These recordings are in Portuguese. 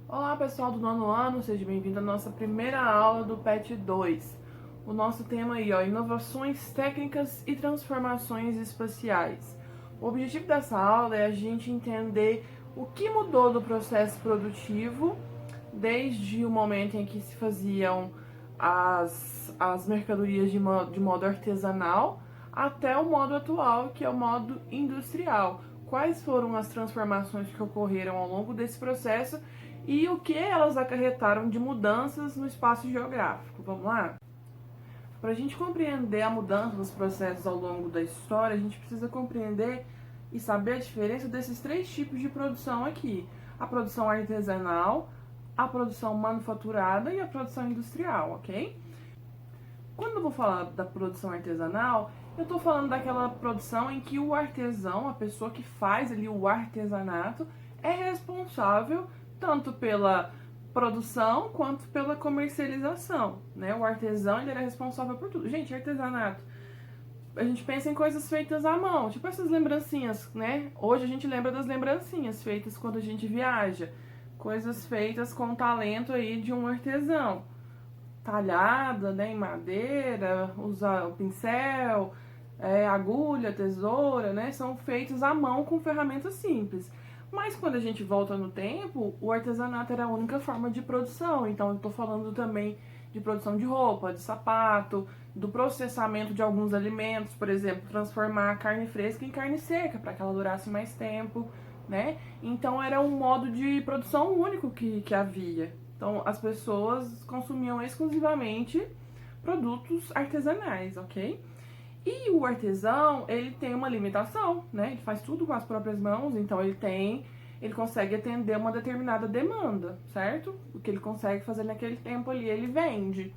Olá pessoal do nono ano, seja bem-vindo à nossa primeira aula do PET 2. O nosso tema aí, inovações técnicas e transformações espaciais. O objetivo dessa aula é a gente entender o que mudou do processo produtivo desde o momento em que se faziam as mercadorias de modo artesanal até o modo atual, que é o modo industrial. Quais foram as transformações que ocorreram ao longo desse processo e o que elas acarretaram de mudanças no espaço geográfico. Vamos lá? Para a gente compreender a mudança dos processos ao longo da história, a gente precisa compreender e saber a diferença desses três tipos de produção aqui: a produção artesanal, a produção manufaturada e a produção industrial, ok? Quando eu vou falar da produção artesanal, eu estou falando daquela produção em que o artesão, a pessoa que faz ali o artesanato, é responsável tanto pela produção quanto pela comercialização, né? O artesão, ele era responsável por tudo. Gente, artesanato, a gente pensa em coisas feitas à mão, tipo essas lembrancinhas, né? Hoje a gente lembra das lembrancinhas feitas quando a gente viaja, coisas feitas com talento aí de um artesão, talhada, né, em madeira, usar o pincel, agulha, tesoura, né, são feitos à mão com ferramentas simples. Mas quando a gente volta no tempo, o artesanato era a única forma de produção. Então eu estou falando também de produção de roupa, de sapato, do processamento de alguns alimentos, por exemplo, transformar a carne fresca em carne seca para que ela durasse mais tempo, né? Então era um modo de produção único que havia. Então as pessoas consumiam exclusivamente produtos artesanais, ok? E o artesão, ele tem uma limitação, né? Ele faz tudo com as próprias mãos, então ele consegue atender uma determinada demanda, certo? O que ele consegue fazer naquele tempo ali, ele vende.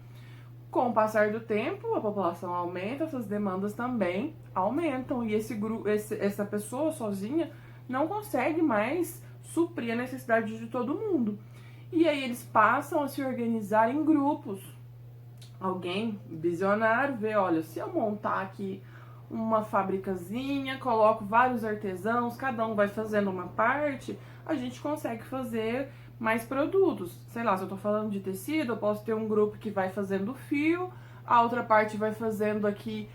Com o passar do tempo, a população aumenta, essas demandas também aumentam, e essa pessoa sozinha não consegue mais suprir a necessidade de todo mundo. E aí eles passam a se organizar em grupos. Alguém visionário vê, olha, se eu montar aqui uma fabricazinha, coloco vários artesãos, cada um vai fazendo uma parte, a gente consegue fazer mais produtos. Sei lá, se eu tô falando de tecido, eu posso ter um grupo que vai fazendo fio, a outra parte vai fazendo aqui,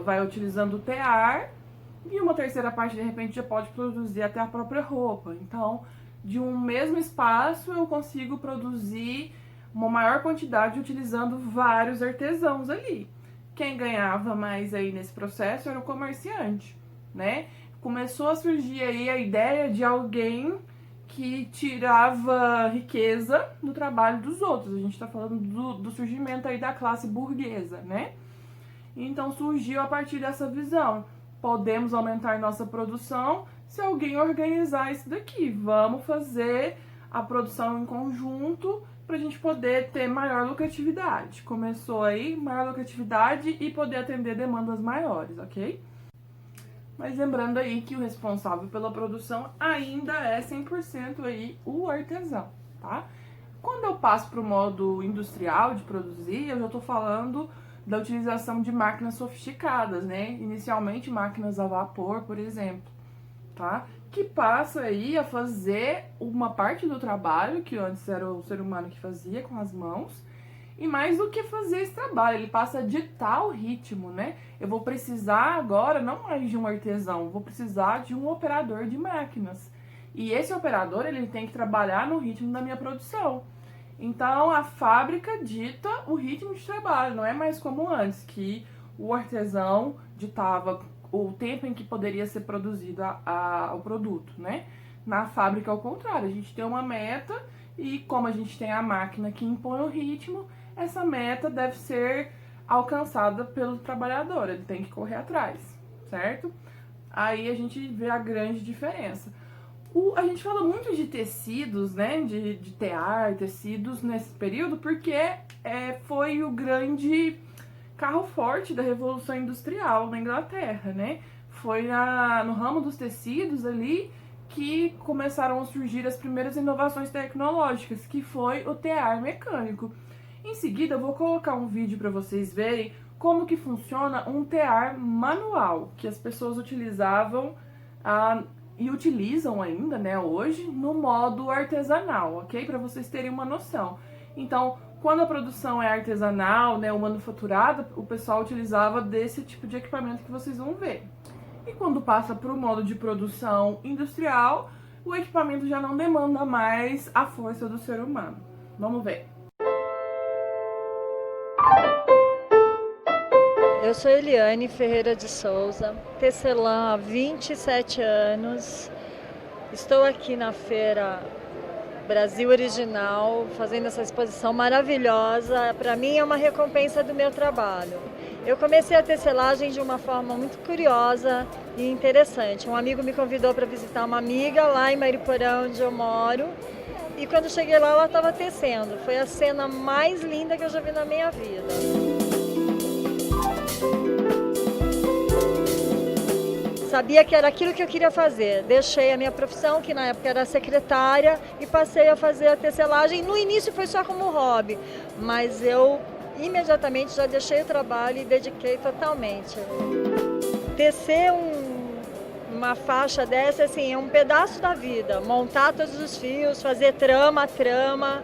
vai utilizando o tear, e uma terceira parte, de repente, já pode produzir até a própria roupa. Então, de um mesmo espaço, eu consigo produzir uma maior quantidade utilizando vários artesãos ali. Quem ganhava mais aí nesse processo era o comerciante, né? Começou a surgir aí a ideia de alguém que tirava riqueza do trabalho dos outros. A gente tá falando do surgimento aí da classe burguesa, né? Então surgiu a partir dessa visão. Podemos aumentar nossa produção se alguém organizar isso daqui. Vamos fazer a produção em conjunto para a gente poder ter maior lucratividade. Começou aí, maior lucratividade e poder atender demandas maiores, ok? Mas lembrando aí que o responsável pela produção ainda é 100% aí o artesão, tá? Quando eu passo para o modo industrial de produzir, eu já estou falando da utilização de máquinas sofisticadas, né? Inicialmente máquinas a vapor, por exemplo, tá? Que passa aí a fazer uma parte do trabalho que antes era o ser humano que fazia com as mãos. E mais do que fazer esse trabalho, ele passa a ditar o ritmo, né? Eu vou precisar agora não mais de um artesão, vou precisar de um operador de máquinas. E esse operador, ele tem que trabalhar no ritmo da minha produção. Então a fábrica dita o ritmo de trabalho, não é mais como antes, que o artesão ditava o tempo em que poderia ser produzido o produto, né? Na fábrica, ao contrário, a gente tem uma meta e como a gente tem a máquina que impõe o ritmo, essa meta deve ser alcançada pelo trabalhador, ele tem que correr atrás, certo? Aí a gente vê a grande diferença. A gente fala muito de tecidos, né, de tear, tecidos nesse período, porque foi o grande carro forte da Revolução Industrial na Inglaterra, né? Foi no ramo dos tecidos ali que começaram a surgir as primeiras inovações tecnológicas, que foi o tear mecânico. Em seguida, eu vou colocar um vídeo para vocês verem como que funciona um tear manual, que as pessoas utilizavam e utilizam ainda, né, hoje, no modo artesanal, ok? Para vocês terem uma noção. Então, quando a produção é artesanal, né, ou manufaturada, o pessoal utilizava desse tipo de equipamento que vocês vão ver. E quando passa para o modo de produção industrial, o equipamento já não demanda mais a força do ser humano. Vamos ver. Eu sou Eliane Ferreira de Souza, tecelã há 27 anos. Estou aqui na feira Brasil Original, fazendo essa exposição maravilhosa. Para mim é uma recompensa do meu trabalho. Eu comecei a tecelagem de uma forma muito curiosa e interessante. Um amigo me convidou para visitar uma amiga lá em Mariporã, onde eu moro. E quando cheguei lá, ela estava tecendo. Foi a cena mais linda que eu já vi na minha vida. Sabia que era aquilo que eu queria fazer. Deixei a minha profissão, que na época era secretária, e passei a fazer a tecelagem. No início foi só como hobby, mas eu imediatamente já deixei o trabalho e dediquei totalmente. Tecer uma faixa dessa, assim, é um pedaço da vida. Montar todos os fios, fazer trama a trama,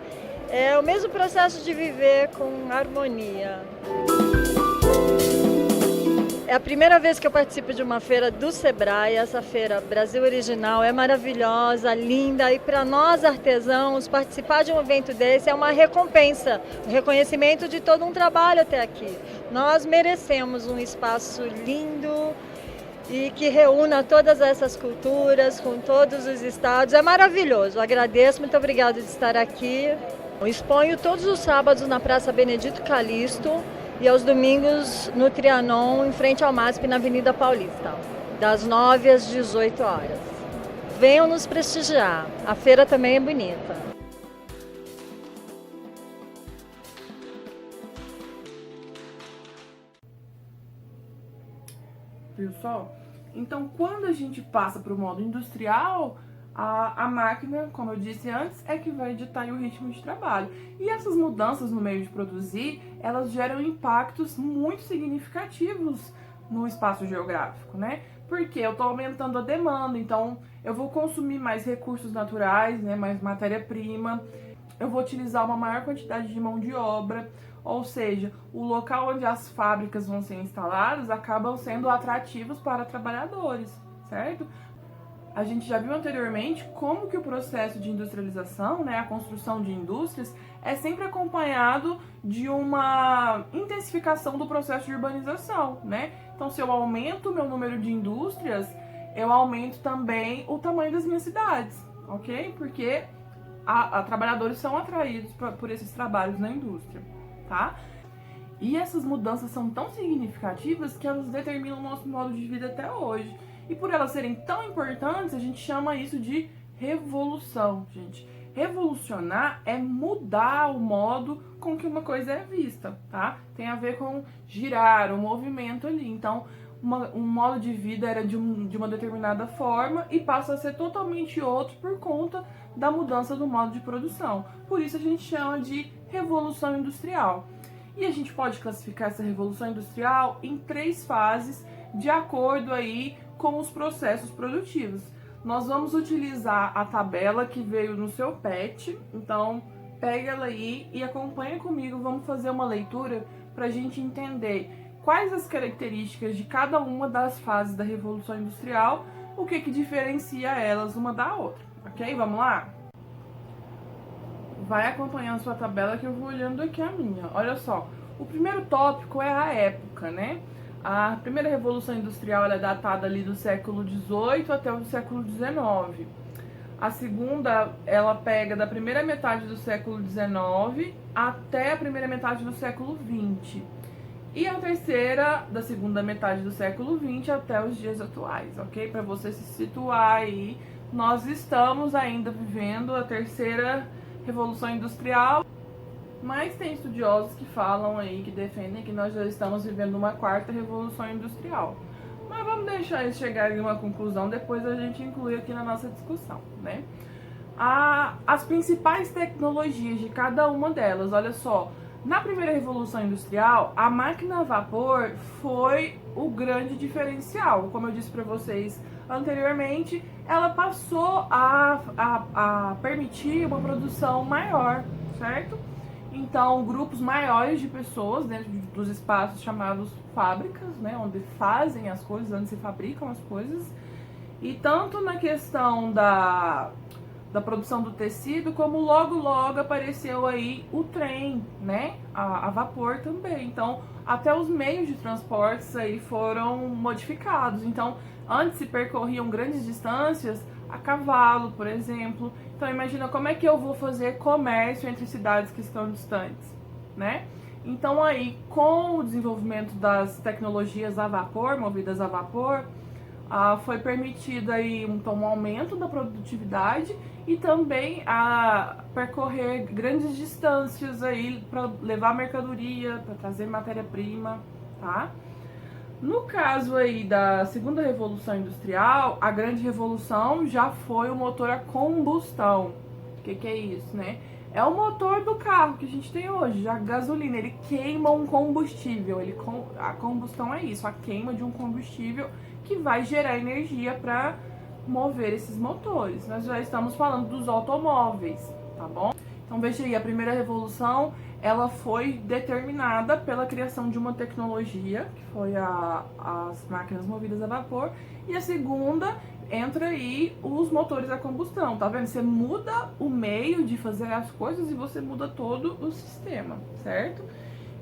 é o mesmo processo de viver com harmonia. É a primeira vez que eu participo de uma feira do Sebrae. Essa feira Brasil Original é maravilhosa, linda, e para nós artesãos participar de um evento desse é uma recompensa, um reconhecimento de todo um trabalho até aqui. Nós merecemos um espaço lindo e que reúna todas essas culturas com todos os estados. É maravilhoso, agradeço, muito obrigada de estar aqui. Eu exponho todos os sábados na Praça Benedito Calixto e aos domingos no Trianon, em frente ao MASP, na Avenida Paulista, das 9 às 18 horas. Venham nos prestigiar, a feira também é bonita. Viu só? Então, quando a gente passa para o modo industrial, a máquina, como eu disse antes, é que vai ditar o ritmo de trabalho. E essas mudanças no meio de produzir, elas geram impactos muito significativos no espaço geográfico, né? Porque eu estou aumentando a demanda, então eu vou consumir mais recursos naturais, né? Mais matéria-prima, eu vou utilizar uma maior quantidade de mão de obra, ou seja, o local onde as fábricas vão ser instaladas acabam sendo atrativos para trabalhadores, certo? A gente já viu anteriormente como que o processo de industrialização, né, a construção de indústrias, é sempre acompanhado de uma intensificação do processo de urbanização, né? Então, se eu aumento o meu número de indústrias, eu aumento também o tamanho das minhas cidades, ok? Porque trabalhadores são atraídos por esses trabalhos na indústria, tá? E essas mudanças são tão significativas que elas determinam o nosso modo de vida até hoje. E por elas serem tão importantes, a gente chama isso de revolução, gente. Revolucionar é mudar o modo com que uma coisa é vista, tá? Tem a ver com girar, o movimento ali. Então, um modo de vida era de uma determinada forma e passa a ser totalmente outro por conta da mudança do modo de produção. Por isso a gente chama de revolução industrial. E a gente pode classificar essa revolução industrial em 3 fases, de acordo aí com os processos produtivos. Nós vamos utilizar a tabela que veio no seu PET, então pega ela aí e acompanha comigo, vamos fazer uma leitura para a gente entender quais as características de cada uma das fases da Revolução Industrial, o que diferencia elas uma da outra, ok? Vamos lá? Vai acompanhando sua tabela que eu vou olhando aqui a minha. Olha só, o primeiro tópico é a época, né? A primeira Revolução Industrial ela é datada ali do século XVIII até o século XIX. A segunda, ela pega da primeira metade do século XIX até a primeira metade do século XX. E a terceira, da segunda metade do século XX até os dias atuais, ok? Para você se situar aí, nós estamos ainda vivendo a terceira Revolução Industrial, mas tem estudiosos que falam aí, que defendem que nós já estamos vivendo uma quarta Revolução Industrial. Mas vamos deixar eles chegarem a uma conclusão, depois a gente inclui aqui na nossa discussão, né? As principais tecnologias de cada uma delas, olha só. Na primeira Revolução Industrial, a máquina a vapor foi o grande diferencial. Como eu disse para vocês anteriormente, ela passou a permitir uma produção maior, certo? Então, grupos maiores de pessoas dentro dos espaços chamados fábricas, né, onde fazem as coisas, onde se fabricam as coisas, e tanto na questão da produção do tecido, como logo apareceu aí o trem, né, a vapor também. Então, até os meios de transportes aí foram modificados. Então, antes se percorriam grandes distâncias a cavalo, por exemplo. Então, imagina como é que eu vou fazer comércio entre cidades que estão distantes, né? Então, aí, com o desenvolvimento das tecnologias a vapor, movidas a vapor, foi permitido aí um aumento da produtividade e também a percorrer grandes distâncias aí para levar mercadoria, para trazer matéria-prima, tá? No caso aí da segunda revolução industrial, a grande revolução já foi o motor a combustão. O que é isso, né? É o motor do carro que a gente tem hoje, a gasolina. Ele queima um combustível. A combustão é isso, a queima de um combustível que vai gerar energia para mover esses motores. Nós já estamos falando dos automóveis, tá bom? Então veja aí, a primeira revolução ela foi determinada pela criação de uma tecnologia, que foi as máquinas movidas a vapor, e a segunda entra aí os motores a combustão, tá vendo? Você muda o meio de fazer as coisas e você muda todo o sistema, certo?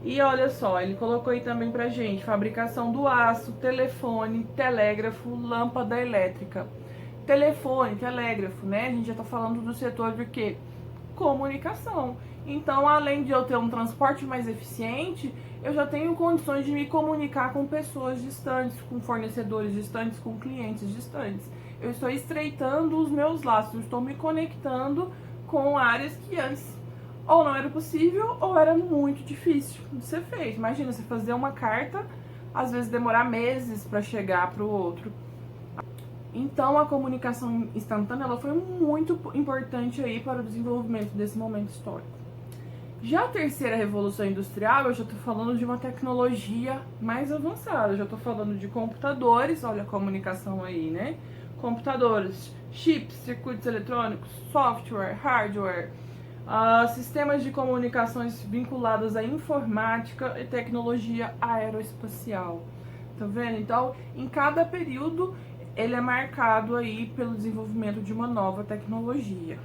E olha só, ele colocou aí também pra gente fabricação do aço, telefone, telégrafo, lâmpada elétrica. Telefone, telégrafo, né? A gente já tá falando do setor de quê? Comunicação. Então, além de eu ter um transporte mais eficiente, eu já tenho condições de me comunicar com pessoas distantes, com fornecedores distantes, com clientes distantes. Eu estou estreitando os meus laços, eu estou me conectando com áreas que antes ou não era possível ou era muito difícil de ser feito. Imagina você fazer uma carta, às vezes demorar meses para chegar para o outro. Então, a comunicação instantânea ela foi muito importante aí para o desenvolvimento desse momento histórico. Já a terceira revolução industrial, eu já estou falando de uma tecnologia mais avançada. Eu já estou falando de computadores, olha a comunicação aí, né? Computadores, chips, circuitos eletrônicos, software, hardware, sistemas de comunicações vinculados à informática e tecnologia aeroespacial. Tá vendo? Então, em cada período, ele é marcado aí pelo desenvolvimento de uma nova tecnologia.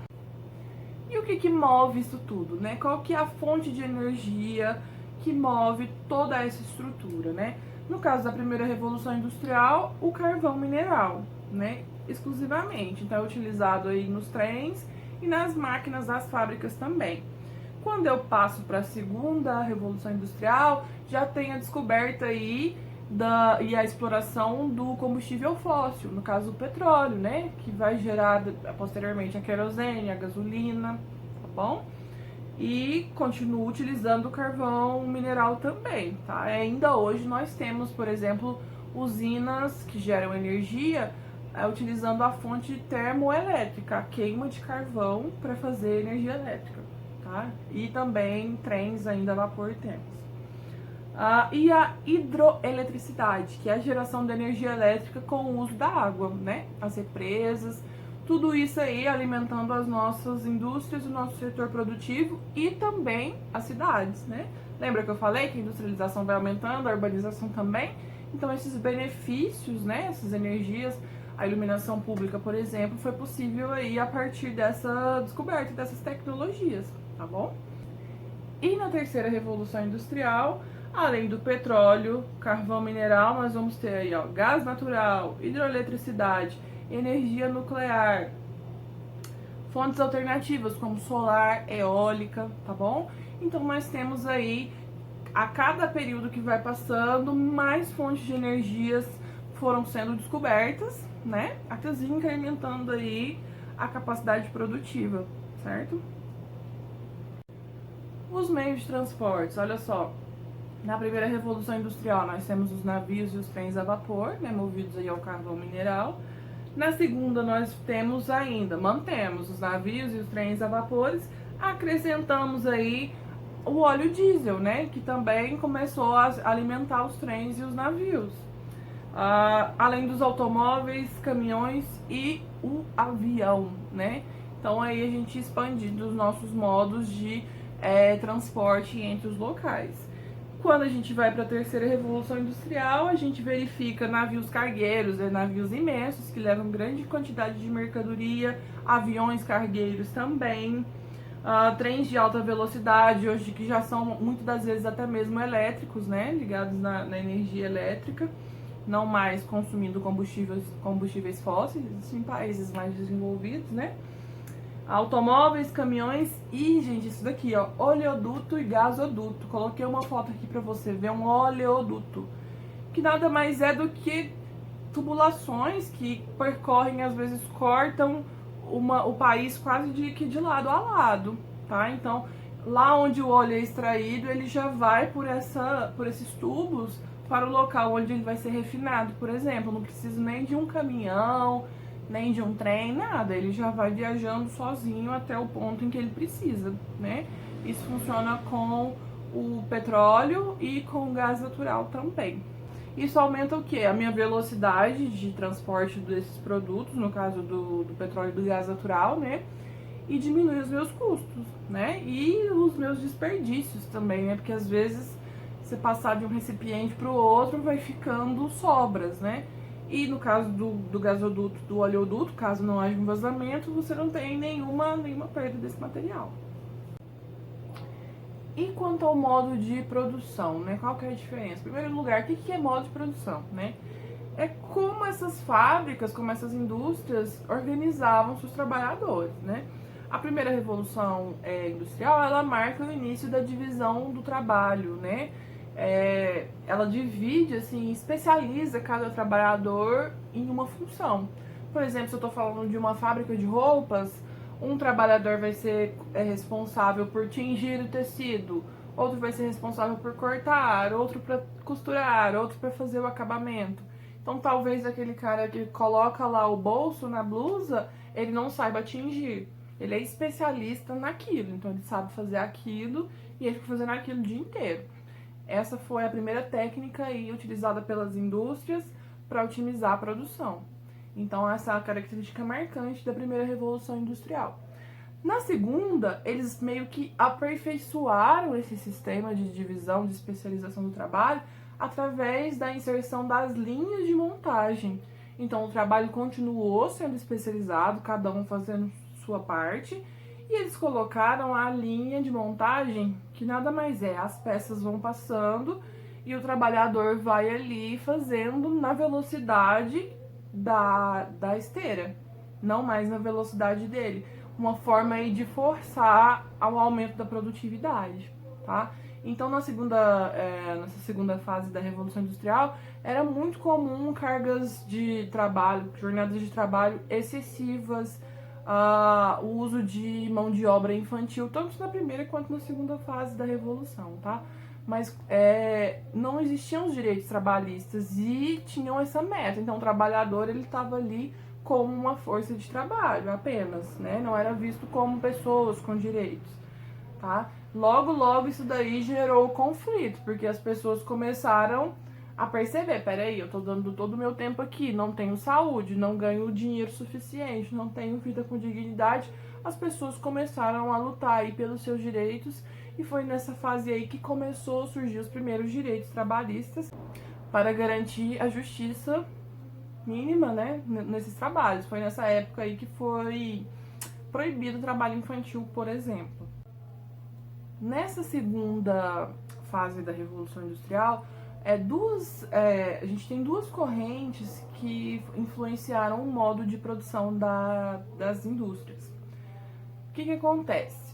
E o que move isso tudo, né? Qual que é a fonte de energia que move toda essa estrutura, né? No caso da primeira revolução industrial, o carvão mineral, né? Exclusivamente. Então é utilizado aí nos trens e nas máquinas das fábricas também. Quando eu passo para a segunda revolução industrial, já tem a descoberta aí e a exploração do combustível fóssil, no caso o petróleo, né? Que vai gerar posteriormente a querosene, a gasolina, tá bom? E continua utilizando o carvão mineral também, tá? Ainda hoje nós temos, por exemplo, usinas que geram energia utilizando a fonte termoelétrica, a queima de carvão para fazer energia elétrica, tá? E também trens ainda a vapor temos. E a hidroeletricidade, que é a geração de energia elétrica com o uso da água, né? As represas, tudo isso aí alimentando as nossas indústrias, o nosso setor produtivo e também as cidades, né? Lembra que eu falei que a industrialização vai aumentando, a urbanização também? Então esses benefícios, né? Essas energias, a iluminação pública, por exemplo, foi possível aí a partir dessa descoberta, dessas tecnologias, tá bom? E na terceira revolução industrial, além do petróleo, carvão mineral, nós vamos ter aí, ó, gás natural, hidroeletricidade, energia nuclear, fontes alternativas como solar, eólica, tá bom? Então nós temos aí, a cada período que vai passando, mais fontes de energias foram sendo descobertas, né? Até incrementando aí a capacidade produtiva, certo? Os meios de transporte, olha só. Na primeira revolução industrial, nós temos os navios e os trens a vapor, né, movidos aí ao carvão mineral. Na segunda, nós mantemos os navios e os trens a vapores, acrescentamos aí o óleo diesel, né, que também começou a alimentar os trens e os navios. Além dos automóveis, caminhões e o avião, né? Então aí a gente expandindo os nossos modos de transporte entre os locais. Quando a gente vai para a terceira revolução industrial, a gente verifica navios cargueiros, navios imensos que levam grande quantidade de mercadoria, aviões cargueiros também, trens de alta velocidade, hoje que já são muitas das vezes até mesmo elétricos, né, ligados na energia elétrica, não mais consumindo combustíveis fósseis, em países mais desenvolvidos, né. Automóveis, caminhões e, gente, isso daqui, ó, oleoduto e gasoduto. Coloquei uma foto aqui pra você ver um oleoduto, que nada mais é do que tubulações que percorrem, às vezes cortam o país quase de lado a lado, tá? Então, lá onde o óleo é extraído, ele já vai por esses tubos para o local onde ele vai ser refinado, por exemplo. Não precisa nem de um caminhão, nem de um trem, nada. Ele já vai viajando sozinho até o ponto em que ele precisa, né? Isso funciona com o petróleo e com o gás natural também. Isso aumenta o quê? A minha velocidade de transporte desses produtos, no caso do petróleo e do gás natural, né? E diminui os meus custos, né? E os meus desperdícios também, né? Porque às vezes você passar de um recipiente para o outro vai ficando sobras, né? E no caso do gasoduto, do oleoduto, caso não haja um vazamento, você não tem nenhuma perda desse material. E quanto ao modo de produção, né? Qual que é a diferença? Em primeiro lugar, o que é modo de produção, né? É como essas fábricas, como essas indústrias organizavam seus trabalhadores, né? A primeira revolução industrial, ela marca o início da divisão do trabalho, né? Ela divide, assim, especializa cada trabalhador em uma função. Por exemplo, se eu estou falando de uma fábrica de roupas, um trabalhador vai ser responsável por tingir o tecido, outro vai ser responsável por cortar, outro para costurar, outro para fazer o acabamento. Então, talvez aquele cara que coloca lá o bolso na blusa, ele não saiba tingir. Ele é especialista naquilo, então ele sabe fazer aquilo e ele fica fazendo aquilo o dia inteiro. Essa foi a primeira técnica aí utilizada pelas indústrias para otimizar a produção. Então, essa é a característica marcante da primeira revolução industrial. Na segunda, eles meio que aperfeiçoaram esse sistema de divisão, de especialização do trabalho, através da inserção das linhas de montagem. Então, o trabalho continuou sendo especializado, cada um fazendo sua parte, e eles colocaram a linha de montagem, que nada mais é, as peças vão passando e o trabalhador vai ali fazendo na velocidade da esteira, não mais na velocidade dele. Uma forma aí de forçar ao aumento da produtividade, tá? Então, nessa segunda fase da Revolução Industrial, era muito comum cargas de trabalho, jornadas de trabalho excessivas, o uso de mão de obra infantil, tanto na primeira quanto na segunda fase da Revolução, tá? Mas não existiam os direitos trabalhistas e tinham essa meta. Então, o trabalhador, ele estava ali como uma força de trabalho apenas, né? Não era visto como pessoas com direitos, tá? Logo, isso daí gerou conflito, porque as pessoas começaram a perceber, peraí, eu tô dando todo o meu tempo aqui, não tenho saúde, não ganho dinheiro suficiente, não tenho vida com dignidade. As pessoas começaram a lutar aí pelos seus direitos e foi nessa fase aí que começou a surgir os primeiros direitos trabalhistas para garantir a justiça mínima, né, nesses trabalhos. Foi nessa época aí que foi proibido o trabalho infantil, por exemplo. Nessa segunda fase da Revolução Industrial, a gente tem duas correntes que influenciaram o modo de produção das indústrias. O que acontece?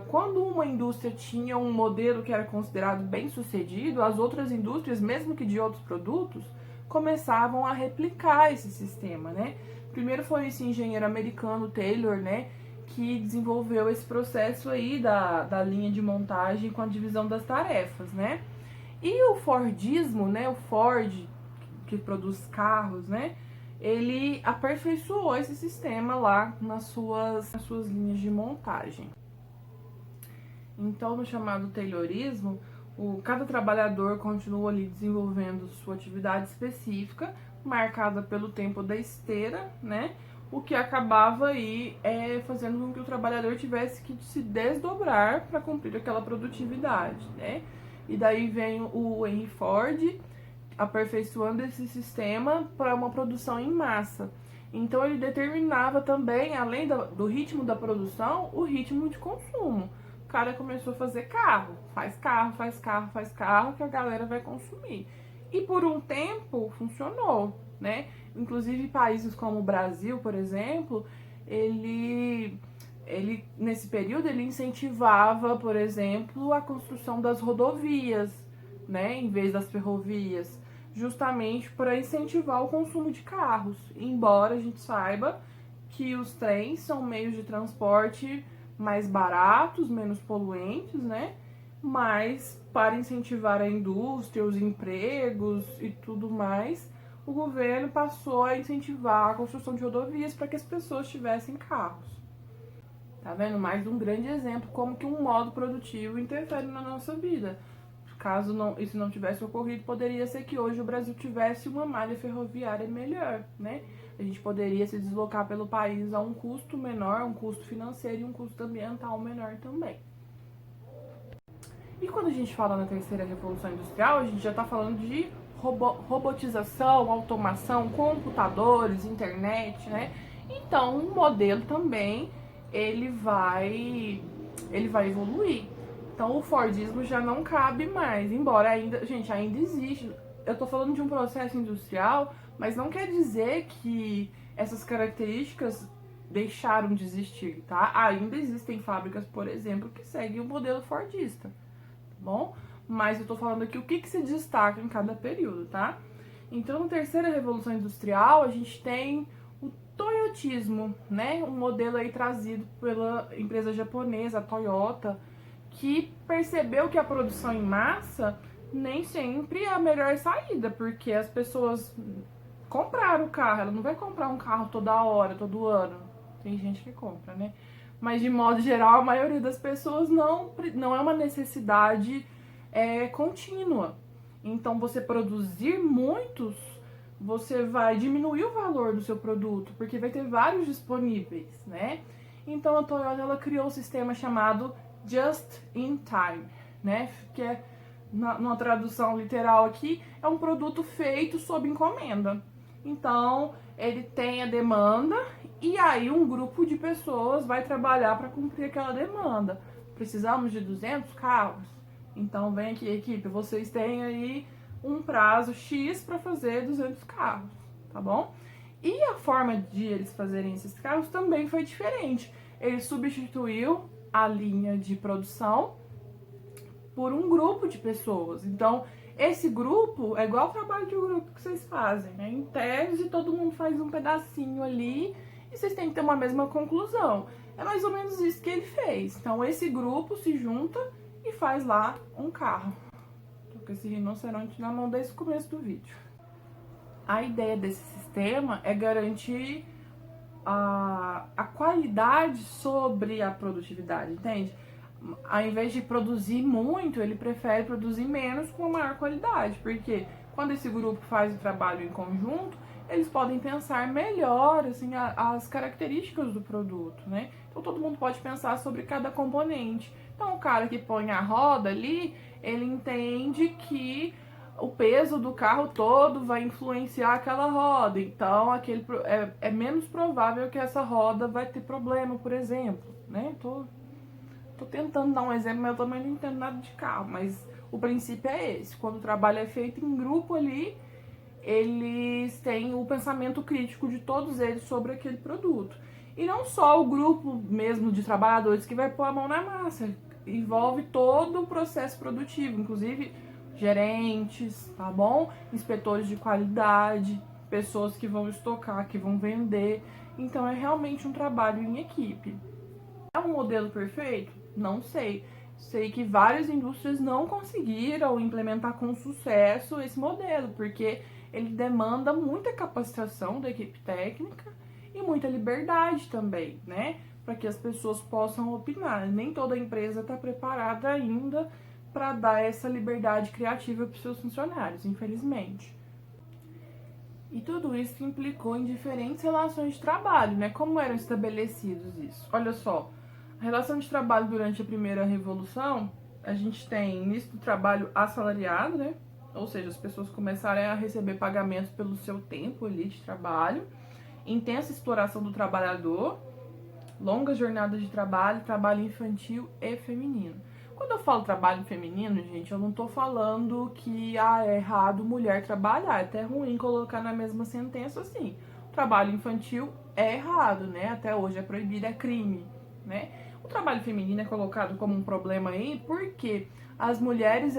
Quando uma indústria tinha um modelo que era considerado bem sucedido, as outras indústrias, mesmo que de outros produtos, começavam a replicar esse sistema, né? Primeiro foi esse engenheiro americano Taylor, né, que desenvolveu esse processo aí da linha de montagem com a divisão das tarefas, né? E o Fordismo, né, o Ford, que produz carros, né, ele aperfeiçoou esse sistema lá nas suas linhas de montagem. Então, no chamado Taylorismo, cada trabalhador continua ali desenvolvendo sua atividade específica, marcada pelo tempo da esteira, né, o que acabava aí fazendo com que o trabalhador tivesse que se desdobrar para cumprir aquela produtividade, né? E daí vem o Henry Ford aperfeiçoando esse sistema para uma produção em massa. Então ele determinava também, além do ritmo da produção, o ritmo de consumo. O cara começou a fazer carro, faz carro, faz carro, faz carro, que a galera vai consumir. E por um tempo funcionou, né? Inclusive países como o Brasil, por exemplo, ele nesse período ele incentivava, por exemplo, a construção das rodovias, né, em vez das ferrovias, justamente para incentivar o consumo de carros. Embora a gente saiba que os trens são meios de transporte mais baratos, menos poluentes, né? Mas para incentivar a indústria, os empregos e tudo mais, o governo passou a incentivar a construção de rodovias para que as pessoas tivessem carros. Tá vendo? Mais um grande exemplo como que um modo produtivo interfere na nossa vida. Caso isso não tivesse ocorrido, poderia ser que hoje o Brasil tivesse uma malha ferroviária melhor, né? A gente poderia se deslocar pelo país a um custo menor, um custo financeiro e um custo ambiental menor também. E quando a gente fala na terceira revolução industrial, a gente já está falando de robotização, automação, computadores, internet, né? Então, o modelo também ele vai evoluir. Então, o Fordismo já não cabe mais, embora ainda existe. Eu tô falando de um processo industrial, mas não quer dizer que essas características deixaram de existir, tá? Ainda existem fábricas, por exemplo, que seguem o modelo fordista, tá bom? Mas eu tô falando aqui o que se destaca em cada período, tá? Então, na terceira revolução industrial, a gente tem o toyotismo, né? Um modelo aí trazido pela empresa japonesa, a Toyota, que percebeu que a produção em massa nem sempre é a melhor saída, porque as pessoas compraram o carro, ela não vai comprar um carro toda hora, todo ano. Tem gente que compra, né? Mas de modo geral, a maioria das pessoas não é uma necessidade contínua. Então, você produzir muitos, você vai diminuir o valor do seu produto, porque vai ter vários disponíveis, né? Então, a Toyota ela criou um sistema chamado Just in Time, né? Que é, numa tradução literal aqui, é um produto feito sob encomenda. Então, ele tem a demanda e aí um grupo de pessoas vai trabalhar para cumprir aquela demanda. Precisamos de 200 carros? Então, vem aqui, equipe, vocês têm aí um prazo X para fazer 200 carros, tá bom? E a forma de eles fazerem esses carros também foi diferente. Ele substituiu a linha de produção por um grupo de pessoas. Então, esse grupo é igual o trabalho de grupo que vocês fazem, né? Em tese, todo mundo faz um pedacinho ali e vocês têm que ter uma mesma conclusão. É mais ou menos isso que ele fez. Então, esse grupo se junta e faz lá um carro. Tô com esse rinoceronte na mão desde o começo do vídeo. A ideia desse sistema é garantir a qualidade sobre a produtividade, entende? Ao invés de produzir muito, ele prefere produzir menos com uma maior qualidade, porque quando esse grupo faz o trabalho em conjunto, eles podem pensar melhor assim, as características do produto, né? Então todo mundo pode pensar sobre cada componente. Então o cara que põe a roda ali, ele entende que o peso do carro todo vai influenciar aquela roda, então é menos provável que essa roda vai ter problema, por exemplo, né? Tô tentando dar um exemplo, mas eu também não entendo nada de carro, mas o princípio é esse. Quando o trabalho é feito em grupo ali, eles têm o pensamento crítico de todos eles sobre aquele produto. E não só o grupo mesmo de trabalhadores que vai pôr a mão na massa, envolve todo o processo produtivo, inclusive gerentes, tá bom? Inspetores de qualidade, pessoas que vão estocar, que vão vender. Então é realmente um trabalho em equipe. É um modelo perfeito? Não sei. Sei que várias indústrias não conseguiram implementar com sucesso esse modelo, porque ele demanda muita capacitação da equipe técnica e muita liberdade também, né? Para que as pessoas possam opinar. Nem toda empresa está preparada ainda para dar essa liberdade criativa para os seus funcionários, infelizmente. E tudo isso implicou em diferentes relações de trabalho, né? Como eram estabelecidos isso? Olha só, a relação de trabalho durante a primeira revolução, a gente tem início do trabalho assalariado, né? Ou seja, as pessoas começarem a receber pagamentos pelo seu tempo ali de trabalho, intensa exploração do trabalhador, longas jornadas de trabalho, trabalho infantil e feminino. Quando eu falo trabalho feminino, gente, eu não tô falando que é errado mulher trabalhar, é até ruim colocar na mesma sentença assim. O trabalho infantil é errado, né? Até hoje é proibido, é crime, né? O trabalho feminino é colocado como um problema aí porque as mulheres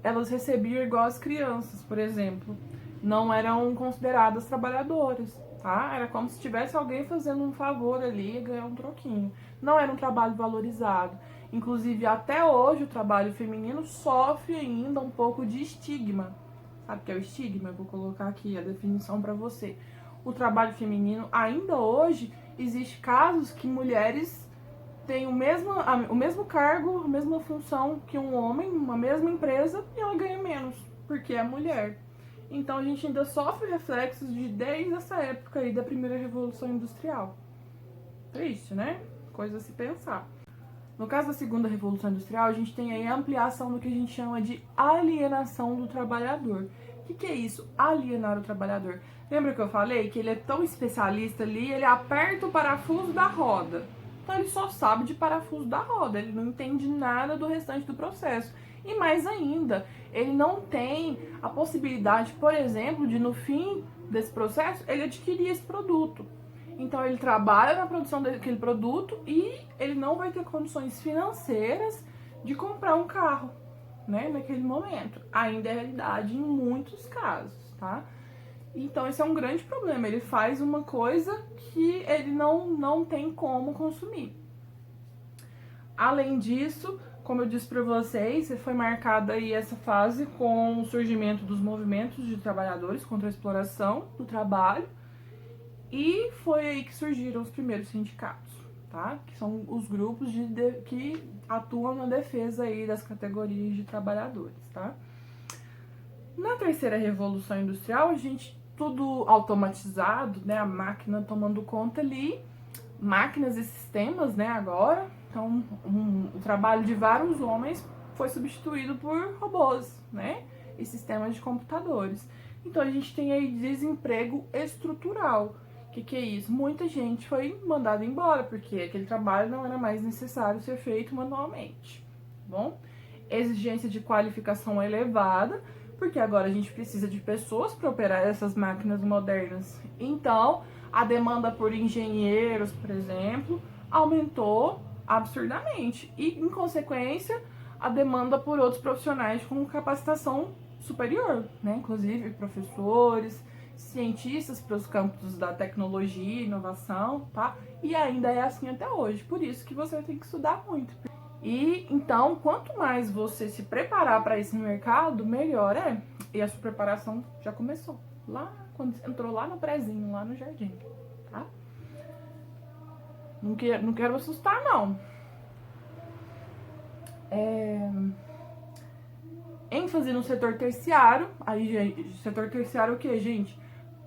elas recebiam igual as crianças, por exemplo, não eram consideradas trabalhadoras, tá? Era como se tivesse alguém fazendo um favor ali e ganhar um troquinho. Não era um trabalho valorizado. Inclusive, até hoje, o trabalho feminino sofre ainda um pouco de estigma. Sabe o que é o estigma? Eu vou colocar aqui a definição para você. O trabalho feminino, ainda hoje, existe casos que mulheres têm o mesmo cargo, a mesma função que um homem, uma mesma empresa, e ela ganha menos, porque é mulher. Então, a gente ainda sofre reflexos desde essa época aí da primeira Revolução Industrial. Triste, né? Coisa a se pensar. No caso da segunda Revolução Industrial, a gente tem aí a ampliação do que a gente chama de alienação do trabalhador. O que é isso? Alienar o trabalhador. Lembra que eu falei que ele é tão especialista ali, ele aperta o parafuso da roda. Então ele só sabe de parafuso da roda, ele não entende nada do restante do processo. E mais ainda, ele não tem a possibilidade, por exemplo, de no fim desse processo, ele adquirir esse produto. Então ele trabalha na produção daquele produto e ele não vai ter condições financeiras de comprar um carro, né, naquele momento. Ainda é realidade em muitos casos, tá? Então esse é um grande problema, ele faz uma coisa que ele não tem como consumir. Além disso, como eu disse para vocês, foi marcada aí essa fase com o surgimento dos movimentos de trabalhadores contra a exploração do trabalho, e foi aí que surgiram os primeiros sindicatos, tá? Que são os grupos que atuam na defesa aí das categorias de trabalhadores, tá? Na terceira revolução industrial, a gente tudo automatizado, né? A máquina tomando conta ali, máquinas e sistemas, né? Agora, então o trabalho de vários homens foi substituído por robôs, né? E sistemas de computadores. Então a gente tem aí desemprego estrutural. O que é isso? Muita gente foi mandada embora, porque aquele trabalho não era mais necessário ser feito manualmente, tá bom? Exigência de qualificação elevada, porque agora a gente precisa de pessoas para operar essas máquinas modernas. Então, a demanda por engenheiros, por exemplo, aumentou absurdamente. E, em consequência, a demanda por outros profissionais com capacitação superior, né? Inclusive professores, cientistas para os campos da tecnologia e inovação, tá? E ainda é assim até hoje, por isso que você tem que estudar muito. E então, quanto mais você se preparar para esse mercado, melhor é. E a sua preparação já começou lá quando você entrou lá no prézinho, lá no jardim, tá? Não quero assustar, não. ênfase no setor terciário. Aí, gente, setor terciário é o que, gente?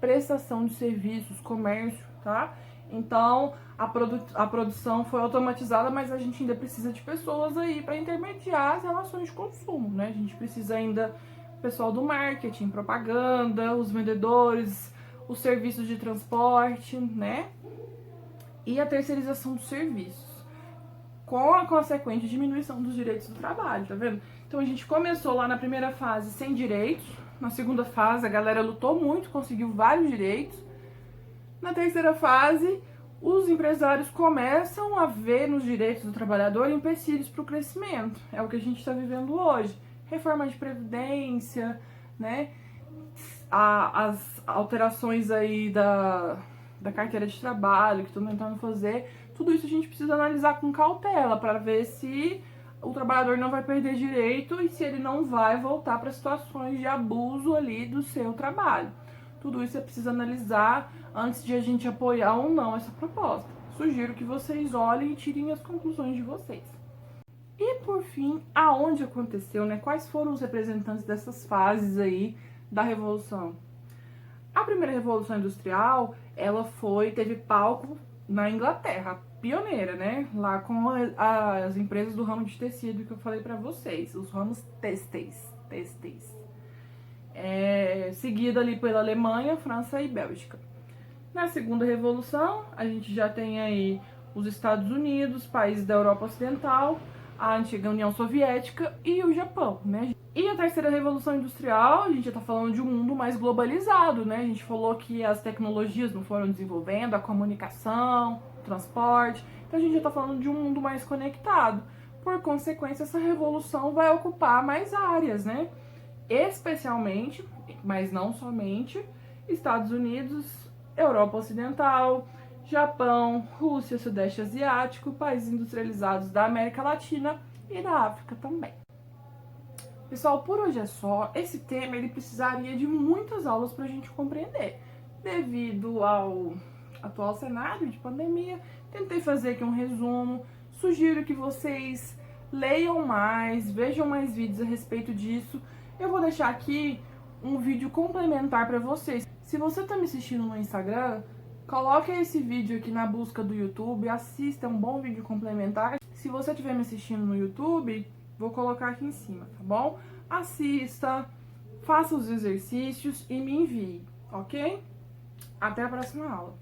Prestação de serviços, comércio, tá? Então, a produção foi automatizada, mas a gente ainda precisa de pessoas aí para intermediar as relações de consumo, né? A gente precisa ainda do pessoal do marketing, propaganda, os vendedores, os serviços de transporte, né? E a terceirização dos serviços, com a consequente diminuição dos direitos do trabalho, tá vendo? Então a gente começou lá na primeira fase sem direitos, na segunda fase a galera lutou muito, conseguiu vários direitos. Na terceira fase, os empresários começam a ver nos direitos do trabalhador empecilhos para o crescimento. É o que a gente está vivendo hoje. Reforma de previdência, né? As alterações aí da carteira de trabalho que estão tentando fazer. Tudo isso a gente precisa analisar com cautela para ver se o trabalhador não vai perder direito e se ele não vai voltar para situações de abuso ali do seu trabalho. Tudo isso é preciso analisar antes de a gente apoiar ou não essa proposta. Sugiro que vocês olhem e tirem as conclusões de vocês. E por fim, aonde aconteceu, né? Quais foram os representantes dessas fases aí da Revolução? A primeira Revolução Industrial, ela teve palco na Inglaterra, pioneira, né? Lá com as empresas do ramo de tecido que eu falei pra vocês, os ramos têxteis. Seguida ali pela Alemanha, França e Bélgica. Na segunda revolução, a gente já tem aí os Estados Unidos, países da Europa Ocidental, a antiga União Soviética e o Japão, né? E a terceira revolução industrial, a gente já tá falando de um mundo mais globalizado, né? A gente falou que as tecnologias não foram desenvolvendo, a comunicação, o transporte, então a gente já tá falando de um mundo mais conectado. Por consequência, essa revolução vai ocupar mais áreas, né? Especialmente, mas não somente, Estados Unidos, Europa Ocidental, Japão, Rússia, Sudeste Asiático, países industrializados da América Latina e da África também. Pessoal, por hoje é só. Esse tema ele precisaria de muitas aulas para a gente compreender. Devido ao atual cenário de pandemia, tentei fazer aqui um resumo. Sugiro que vocês leiam mais, vejam mais vídeos a respeito disso. Eu vou deixar aqui um vídeo complementar para vocês. Se você está me assistindo no Instagram, coloque esse vídeo aqui na busca do YouTube, assista, é um bom vídeo complementar. Se você estiver me assistindo no YouTube, vou colocar aqui em cima, tá bom? Assista, faça os exercícios e me envie, ok? Até a próxima aula.